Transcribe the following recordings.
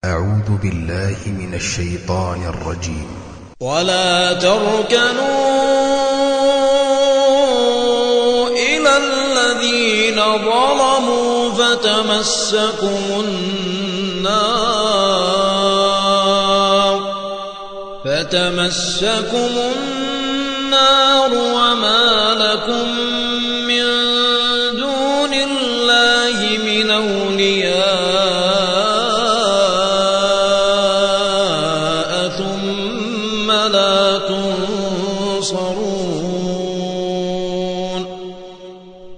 أعوذ بالله من الشيطان الرجيم. ولا تركنوا إلى الذين ظلموا فتمسكم النار وما لكم من دون الله من أولياء ثم لا تنصرون.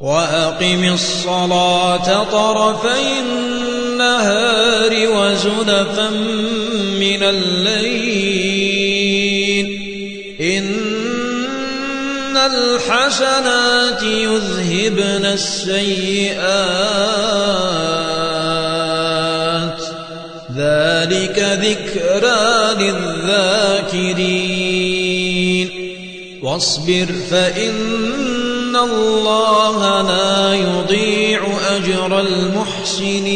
وأقم الصلاة طرفي النهار وزلفا من الليل إن الحسنات يذهبن السيئات ذلك ذكرى للذاكرين. واصبر فإن الله لا يضيع أجر المحسنين.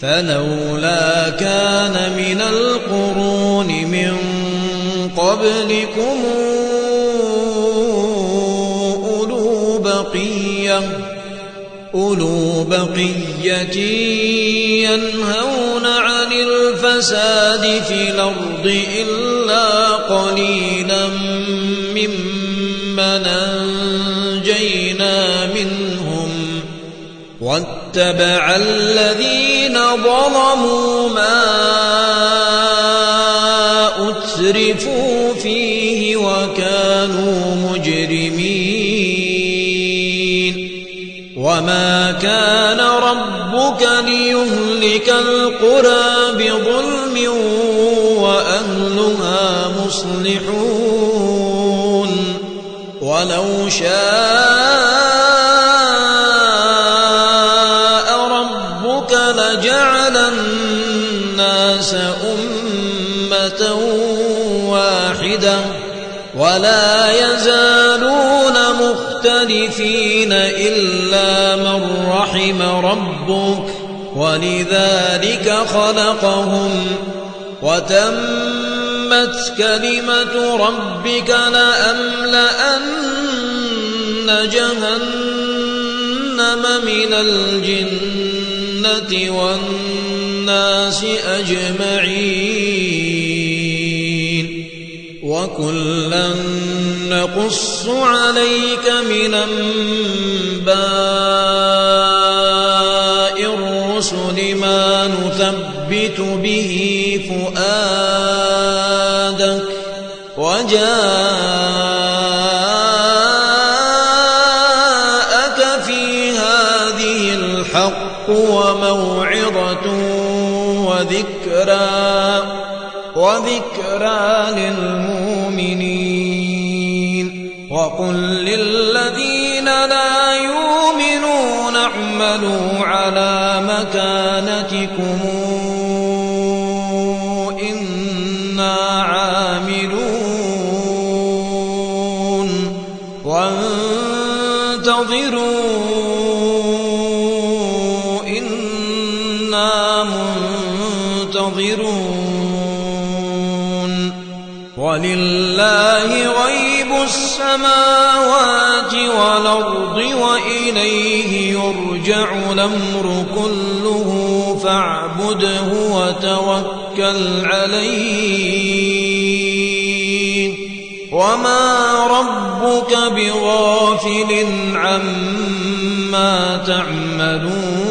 فلولا كان من القرون من قبلكم أولو بقية ينهون عن الفساد في الأرض إلا قليلا ممن أنجينا منهم واتبع الذين ظلموا ما أترفوا فيه وكانوا مجرمين. وما كان ربك ليهلك القرى بظلم وأهلها مصلحون. ولو شاء ربك لجعل الناس أمة واحدة ولا يزالون مختلفين إلا من رحم ربك ولذلك خلقهم. وتمت كلمة ربك لأملأن جهنم من الجنة والناس أجمعين. وكلا نقص عليك من أنباء الرسل ما نثبت به فؤادك وجاءك في هذه الحق وموعظة وذكرى للمؤمنين. وقل للذين لا يؤمنون اعملوا على مكانتكم إنا عاملون وانتظروا إنا منتظرون. ولله غيب السماوات والأرض وإليه يرجع الأمر كله فاعبده وتوكل عليه وما ربك بغافل عما تعملون.